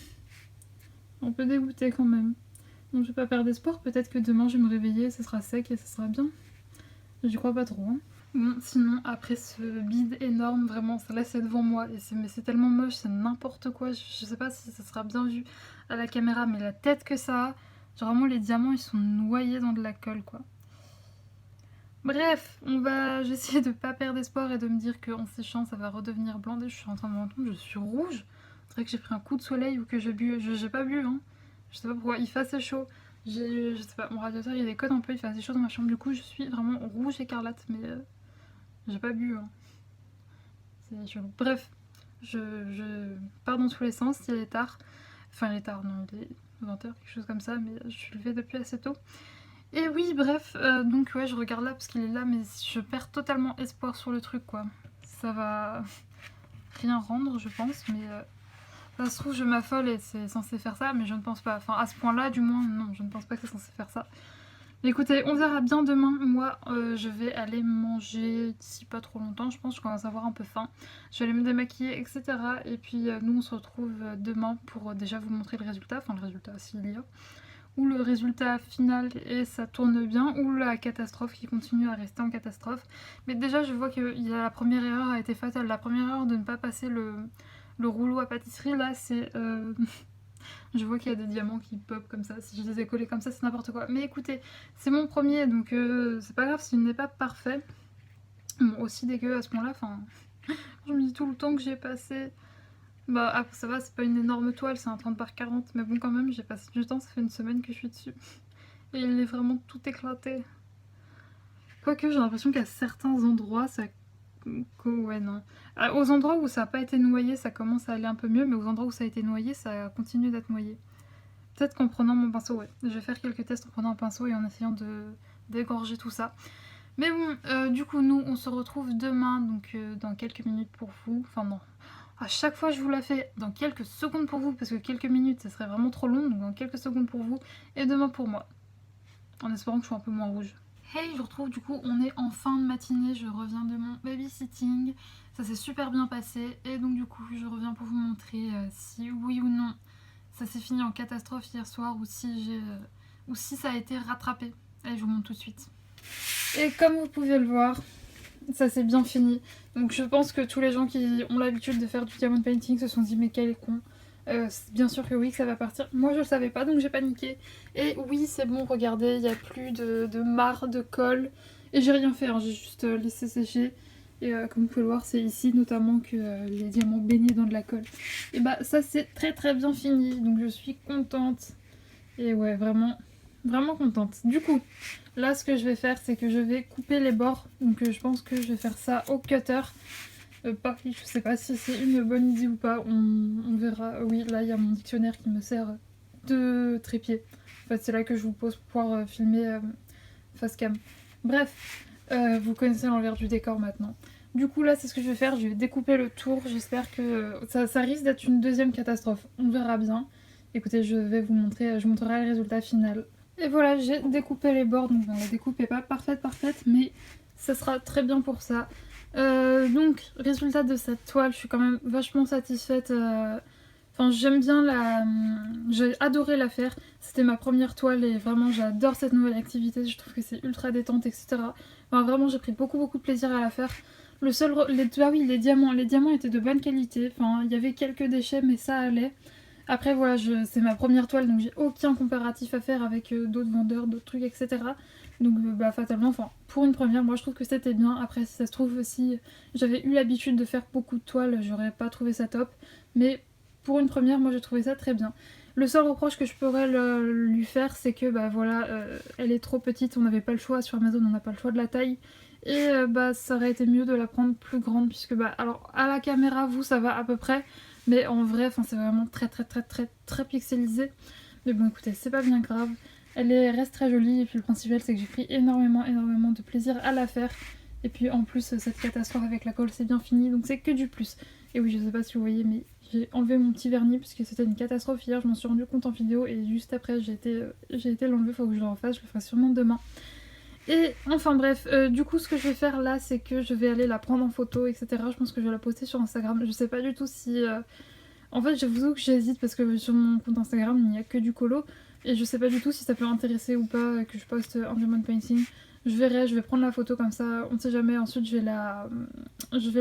Un peu dégoûté quand même. Donc je vais pas perdre espoir, peut-être que demain je vais me réveiller, ça sera sec et ça sera bien. J'y crois pas trop. Hein. Bon, sinon, après ce bide énorme, vraiment, ça là c'est devant moi. Mais c'est tellement moche, c'est n'importe quoi. Je sais pas si ça sera bien vu à la caméra, mais la tête que ça a, genre vraiment les diamants ils sont noyés dans de la colle quoi. Bref, j'essaie de pas perdre espoir et de me dire qu'en séchant ça va redevenir blanc. Je suis en train de me rendre compte, je suis rouge. C'est vrai que j'ai pris un coup de soleil ou que j'ai bu. J'ai pas bu, hein. Je sais pas pourquoi, il fait assez chaud. Je sais pas, mon radiateur il déconne un peu, il fait assez chaud dans ma chambre. Du coup, je suis vraiment rouge écarlate, mais j'ai pas bu. Hein. C'est chelou. Bref, je pars dans tous les sens, il est tard. Enfin, il est tard, non, il est 20h, quelque chose comme ça, mais je suis levée depuis assez tôt. Et oui, bref, donc ouais, je regarde là parce qu'il est là, mais je perds totalement espoir sur le truc, quoi. Ça va rien rendre, je pense, mais ça se trouve, je m'affole et c'est censé faire ça, mais je ne pense pas. Enfin, à ce point-là, du moins, non, je ne pense pas que c'est censé faire ça. Mais écoutez, on verra bien demain. Moi, je vais aller manger d'ici pas trop longtemps, je pense, je commence à avoir un peu faim. Je vais aller me démaquiller, etc. Et puis, nous, on se retrouve demain pour déjà vous montrer le résultat, enfin le résultat s'il y a. Ou le résultat final et ça tourne bien, ou la catastrophe qui continue à rester en catastrophe. Mais déjà je vois que la première erreur a été fatale. La première erreur de ne pas passer le rouleau à pâtisserie là c'est... Je vois qu'il y a des diamants qui pop comme ça, si je les ai collés comme ça c'est n'importe quoi. Mais écoutez, c'est mon premier donc c'est pas grave s'il n'est pas parfait. Bon, aussi dégueu à ce moment là, enfin... Je me dis tout le temps que j'ai passé... Bah après ça va, c'est pas une énorme toile, c'est un 30 par 40, mais bon quand même j'ai passé du temps, ça fait une semaine que je suis dessus. Et il est vraiment tout éclaté. Quoique j'ai l'impression qu'à certains endroits ça... Ouais non. Aux endroits où ça n'a pas été noyé ça commence à aller un peu mieux, mais aux endroits où ça a été noyé ça continue d'être noyé. Peut-être qu'en prenant mon pinceau, ouais. Je vais faire quelques tests en prenant un pinceau et en essayant de dégorger tout ça. Mais bon, du coup nous on se retrouve demain, donc dans quelques minutes pour vous. Enfin non. À chaque fois je vous la fais dans quelques secondes pour vous parce que quelques minutes ça serait vraiment trop long, donc dans quelques secondes pour vous et demain pour moi. En espérant que je sois un peu moins rouge. Hey, je vous retrouve du coup, on est en fin de matinée, je reviens de mon babysitting. Ça s'est super bien passé et donc du coup je reviens pour vous montrer si oui ou non ça s'est fini en catastrophe hier soir ou si ça a été rattrapé. Allez, je vous montre tout de suite. Et comme vous pouvez le voir, ça s'est bien fini. Donc je pense que tous les gens qui ont l'habitude de faire du diamond painting se sont dit mais quel con. Bien sûr que oui, que ça va partir. Moi je le savais pas donc j'ai paniqué. Et oui c'est bon, regardez, il n'y a plus de marre, de colle. Et j'ai rien fait, hein, j'ai juste laissé sécher. Et comme vous pouvez le voir, c'est ici notamment que les diamants baignaient dans de la colle. Et bah ça c'est très très bien fini, donc je suis contente. Et ouais, vraiment, vraiment contente. Du coup, là ce que je vais faire c'est que je vais couper les bords. Donc je pense que je vais faire ça au cutter. Je sais pas si c'est une bonne idée ou pas, on verra. Oui, là il y a mon dictionnaire qui me sert de trépied. En fait c'est là que je vous pose pour pouvoir filmer face cam. Bref, vous connaissez l'envers du décor maintenant. Du coup là c'est ce que je vais faire, je vais découper le tour, j'espère que ça risque d'être une deuxième catastrophe, on verra bien. Écoutez, je vais vous montrer, je vous montrerai le résultat final. Et voilà, j'ai découpé les bords, donc la découpe est pas parfaite, mais ça sera très bien pour ça. Donc, résultat de cette toile, je suis quand même vachement satisfaite. Enfin, j'aime bien j'ai adoré la faire. C'était ma première toile et vraiment j'adore cette nouvelle activité. Je trouve que c'est ultra détente, etc. Enfin, vraiment, j'ai pris beaucoup de plaisir à la faire. Les diamants étaient de bonne qualité. Enfin, il y avait quelques déchets, mais ça allait. Après, voilà, c'est ma première toile, donc j'ai aucun comparatif à faire avec d'autres vendeurs, d'autres trucs, etc. Donc, bah, fatalement, enfin, pour une première, moi je trouve que c'était bien. Après, si ça se trouve aussi, j'avais eu l'habitude de faire beaucoup de toiles, j'aurais pas trouvé ça top. Mais pour une première, moi j'ai trouvé ça très bien. Le seul reproche que je pourrais lui faire, c'est que, bah voilà, elle est trop petite, on n'avait pas le choix sur Amazon, on n'a pas le choix de la taille. Et bah, ça aurait été mieux de la prendre plus grande, puisque, bah, alors, à la caméra, vous, ça va à peu près. Mais en vrai, c'est vraiment très pixelisé. Mais bon, écoutez, c'est pas bien grave. Reste très jolie et puis le principal c'est que j'ai pris énormément de plaisir à la faire. Et puis en plus cette catastrophe avec la colle c'est bien fini donc c'est que du plus. Et oui je sais pas si vous voyez mais j'ai enlevé mon petit vernis puisque c'était une catastrophe hier, je m'en suis rendu compte en vidéo et juste après j'ai été l'enlever, faut que je le refasse, je le ferai sûrement demain. Et enfin bref, du coup ce que je vais faire là c'est que je vais aller la prendre en photo etc. Je pense que je vais la poster sur Instagram, je sais pas du tout si... En fait j'avoue que j'hésite parce que sur mon compte Instagram il n'y a que du colo. Et je sais pas du tout si ça peut intéresser ou pas que je poste un diamond painting. Je verrai, je vais prendre la photo comme ça, on ne sait jamais. Ensuite je vais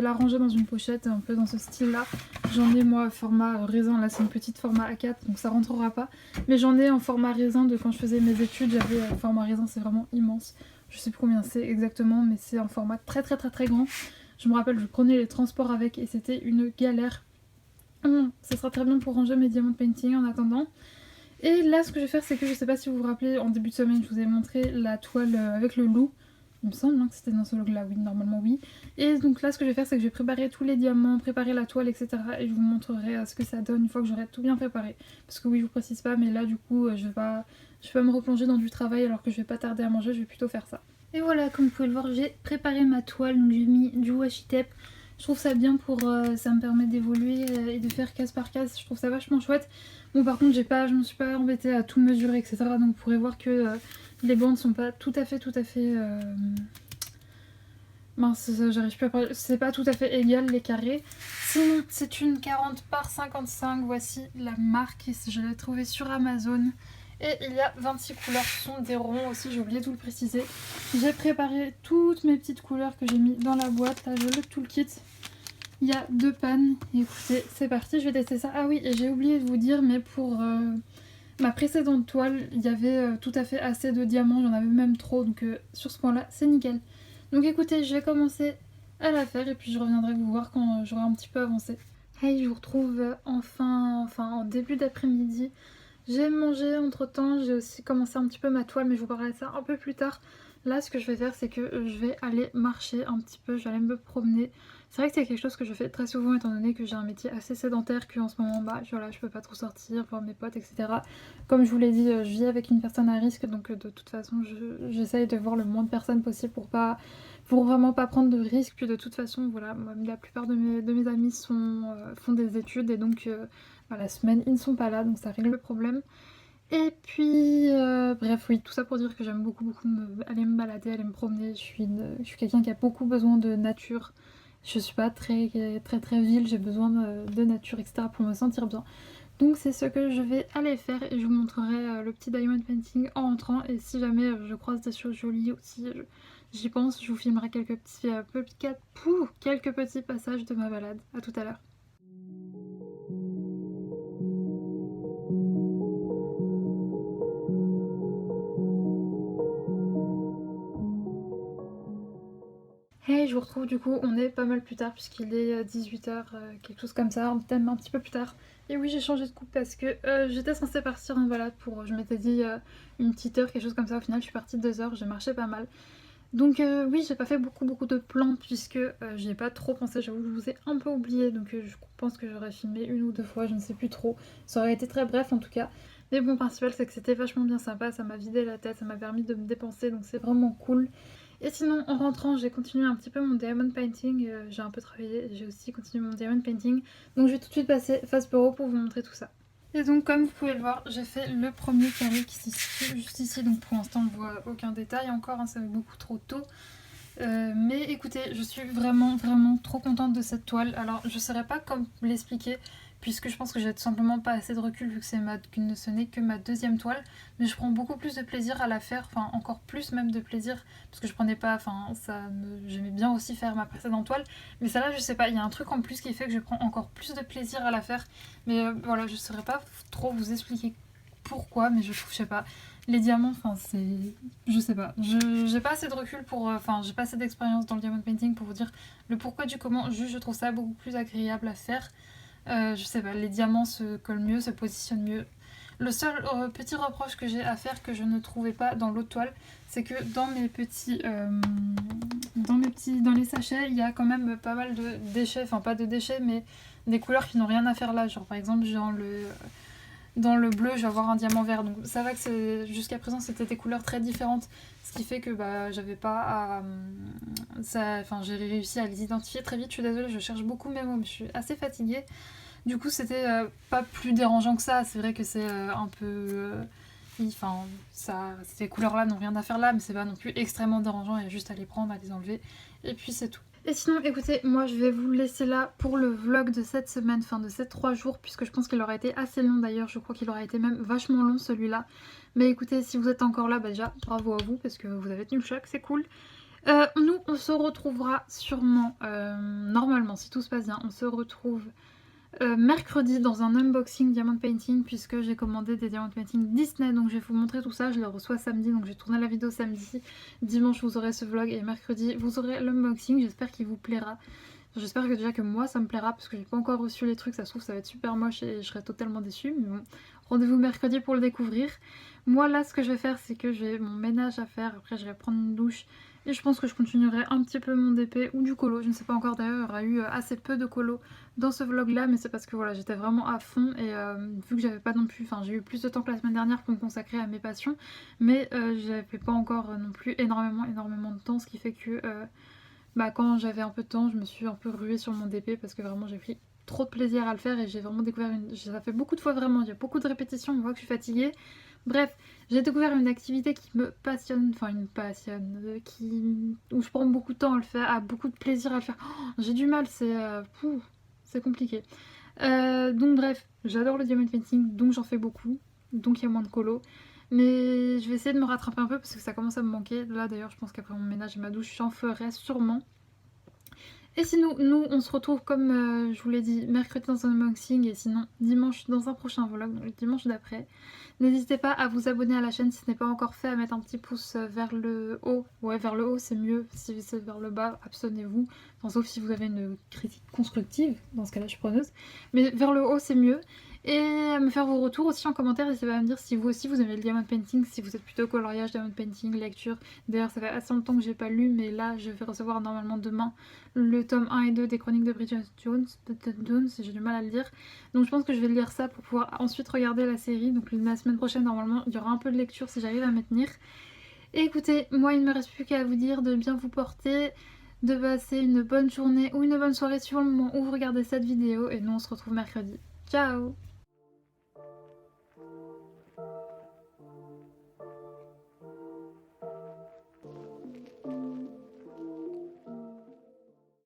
la ranger dans une pochette un peu dans ce style là. J'en ai moi format raisin, là c'est une petite format A4 donc ça rentrera pas. Mais j'en ai en format raisin de quand je faisais mes études, j'avais format raisin, c'est vraiment immense. Je sais plus combien c'est exactement mais c'est un format très grand. Je me rappelle je prenais les transports avec et c'était une galère. Ça sera très bien pour ranger mes diamond painting en attendant. Et là ce que je vais faire c'est que je sais pas si vous vous rappelez en début de semaine je vous ai montré la toile avec le loup. Il me semble que c'était dans ce log là, oui normalement oui. Et donc là ce que je vais faire c'est que je vais préparer tous les diamants, préparer la toile etc. Et je vous montrerai ce que ça donne une fois que j'aurai tout bien préparé. Parce que oui je vous précise pas mais là du coup je vais pas me replonger dans du travail alors que je vais pas tarder à manger, je vais plutôt faire ça. Et voilà comme vous pouvez le voir j'ai préparé ma toile, donc j'ai mis du washi tape. Je trouve ça bien pour ça me permet d'évoluer et de faire case par case, je trouve ça vachement chouette. Bon par contre je me suis pas embêtée à tout mesurer etc. Donc vous pourrez voir que les bandes sont pas tout à fait mince j'arrive plus à parler, c'est pas tout à fait égal les carrés. Sinon c'est une 40 par 55, voici la marque, je l'ai trouvée sur Amazon. Et il y a 26 couleurs, ce sont des ronds aussi, j'ai oublié de vous le préciser. J'ai préparé toutes mes petites couleurs que j'ai mis dans la boîte, là j'ai le toolkit. Il y a 2 pannes, et écoutez c'est parti, je vais tester ça. Ah oui et j'ai oublié de vous dire mais pour ma précédente toile il y avait tout à fait assez de diamants, j'en avais même trop donc sur ce point là c'est nickel. Donc écoutez je vais commencer à la faire et puis je reviendrai vous voir quand j'aurai un petit peu avancé. Hey je vous retrouve enfin en début d'après-midi. J'ai mangé entre temps, j'ai aussi commencé un petit peu ma toile mais je vous parlerai de ça un peu plus tard. Là ce que je vais faire c'est que je vais aller marcher un petit peu, je vais aller me promener. C'est vrai que c'est quelque chose que je fais très souvent étant donné que j'ai un métier assez sédentaire, qu'en ce moment bah voilà, je peux pas trop sortir, voir mes potes etc. Comme je vous l'ai dit, je vis avec une personne à risque donc de toute façon j'essaye de voir le moins de personnes possible pour vraiment pas prendre de risques. Puis de toute façon voilà, moi, la plupart de mes amis font des études et donc la semaine ils ne sont pas là donc ça règle le problème. Et puis bref oui tout ça pour dire que j'aime beaucoup aller me balader, aller me promener. Je suis quelqu'un qui a beaucoup besoin de nature. Je suis pas très ville, j'ai besoin de nature etc pour me sentir bien. Donc c'est ce que je vais aller faire et je vous montrerai le petit diamond painting en rentrant. Et si jamais je croise des choses jolies aussi, j'y pense, je vous filmerai quelques petits passages de ma balade. À tout à l'heure. Hey, je vous retrouve du coup, on est pas mal plus tard puisqu'il est 18h, quelque chose comme ça, peut-être un petit peu plus tard. Et oui j'ai changé de coupe parce que j'étais censée partir en balade pour, je m'étais dit une petite heure, quelque chose comme ça, au final je suis partie 2 heures, j'ai marché pas mal. Donc oui j'ai pas fait beaucoup de plans puisque j'y ai pas trop pensé, j'avoue que je vous ai un peu oublié donc je pense que j'aurais filmé 1 ou 2 fois, je ne sais plus trop. Ça aurait été très bref en tout cas. Mais bon, le principal c'est que c'était vachement bien sympa, ça m'a vidé la tête, ça m'a permis de me dépenser donc c'est vraiment cool. Et sinon en rentrant j'ai continué un petit peu mon diamond painting, j'ai un peu travaillé, j'ai aussi continué mon diamond painting. Donc je vais tout de suite passer face bureau pour vous montrer tout ça. Et donc comme vous pouvez le voir j'ai fait le premier carré qui se situe juste ici, donc pour l'instant on ne voit aucun détail encore, hein, c'est beaucoup trop tôt. Mais écoutez je suis vraiment trop contente de cette toile. Alors je ne saurais pas comment l'expliquer puisque je pense que j'ai tout simplement pas assez de recul vu que ce n'est que ma deuxième toile, mais je prends beaucoup plus de plaisir à la faire, enfin encore plus même de plaisir, parce que je prenais pas, j'aimais bien aussi faire ma précédente toile, mais celle-là je sais pas, il y a un truc en plus qui fait que je prends encore plus de plaisir à la faire, mais voilà je saurais pas trop vous expliquer pourquoi, mais je trouve, je sais pas, les diamants, enfin c'est, je sais pas, j'ai pas assez de recul pour, j'ai pas assez d'expérience dans le diamond painting pour vous dire le pourquoi du comment, juste je trouve ça beaucoup plus agréable à faire. Je sais pas, les diamants se collent mieux, se positionnent mieux. Le seul petit reproche que j'ai à faire que je ne trouvais pas dans l'autre toile, c'est que dans les sachets, il y a quand même pas mal de déchets, enfin pas de déchets, mais des couleurs qui n'ont rien à faire là. Genre par exemple, dans le bleu, je vais avoir un diamant vert. Donc ça va que jusqu'à présent, c'était des couleurs très différentes. Ce qui fait que j'avais pas à... j'ai réussi à les identifier très vite. Je suis désolée, je cherche beaucoup mes mots, mais je suis assez fatiguée. Du coup, c'était pas plus dérangeant que ça. C'est vrai que c'est un peu... ces couleurs-là n'ont rien à faire là, mais c'est pas non plus extrêmement dérangeant. Il y a juste à les prendre, à les enlever. Et puis c'est tout. Et sinon, écoutez, moi je vais vous laisser là pour le vlog de cette semaine, enfin de ces 3 jours, puisque je pense qu'il aura été assez long d'ailleurs, je crois qu'il aura été même vachement long celui-là. Mais écoutez, si vous êtes encore là, bah déjà bravo à vous, parce que vous avez tenu le choc, c'est cool. Nous, on se retrouvera sûrement, normalement, si tout se passe bien, on se retrouve mercredi dans un unboxing Diamond Painting, puisque j'ai commandé des Diamond Painting Disney, donc je vais vous montrer tout ça. Je les reçois samedi, donc je vais tourner la vidéo samedi. Dimanche vous aurez ce vlog et mercredi vous aurez l'unboxing. J'espère qu'il vous plaira. J'espère que déjà que moi ça me plaira, parce que j'ai pas encore reçu les trucs, ça se trouve ça va être super moche et je serai totalement déçue, mais bon, rendez-vous mercredi pour le découvrir. Moi là ce que je vais faire, c'est que j'ai mon ménage à faire, après je vais prendre une douche et je pense que je continuerai un petit peu mon DP ou du colo, je ne sais pas encore. D'ailleurs il y aura eu assez peu de colo dans ce vlog là, mais c'est parce que voilà, j'étais vraiment à fond et vu que j'avais pas non plus, enfin j'ai eu plus de temps que la semaine dernière pour me consacrer à mes passions, mais j'avais pas encore non plus énormément de temps, ce qui fait que bah, quand j'avais un peu de temps, je me suis un peu ruée sur mon DP parce que vraiment j'ai pris trop de plaisir à le faire et j'ai vraiment découvert ça fait beaucoup de fois vraiment, il y a beaucoup de répétitions, on voit que je suis fatiguée. Bref, j'ai découvert une activité qui me passionne, enfin une passionne, où je prends beaucoup de temps à le faire, à beaucoup de plaisir à le faire. Oh, j'ai du mal, c'est compliqué. Donc bref, j'adore le diamond painting, donc j'en fais beaucoup, donc il y a moins de colo. Mais je vais essayer de me rattraper un peu parce que ça commence à me manquer. Là d'ailleurs je pense qu'après mon ménage et ma douche j'en ferai sûrement. Et sinon nous on se retrouve comme je vous l'ai dit mercredi dans un unboxing et sinon dimanche dans un prochain vlog, donc le dimanche d'après. N'hésitez pas à vous abonner à la chaîne si ce n'est pas encore fait, à mettre un petit pouce vers le haut. Ouais, vers le haut c'est mieux, si c'est vers le bas abstenez-vous. Enfin, sauf si vous avez une critique constructive, dans ce cas là je suis preneuse. Mais vers le haut c'est mieux. Et à me faire vos retours aussi en commentaire, n'hésitez pas à me dire si vous aussi vous aimez le diamond painting, si vous êtes plutôt coloriage, diamond painting, lecture. D'ailleurs ça fait assez longtemps que j'ai pas lu, mais là je vais recevoir normalement demain le tome 1 et 2 des chroniques de Bridget Jones, peut-être Jones, j'ai du mal à le lire. Donc je pense que je vais lire ça pour pouvoir ensuite regarder la série. Donc la semaine prochaine normalement il y aura un peu de lecture si j'arrive à me tenir. Et écoutez, moi il ne me reste plus qu'à vous dire de bien vous porter, de passer une bonne journée ou une bonne soirée suivant le moment où vous regardez cette vidéo. Et nous on se retrouve mercredi. Ciao!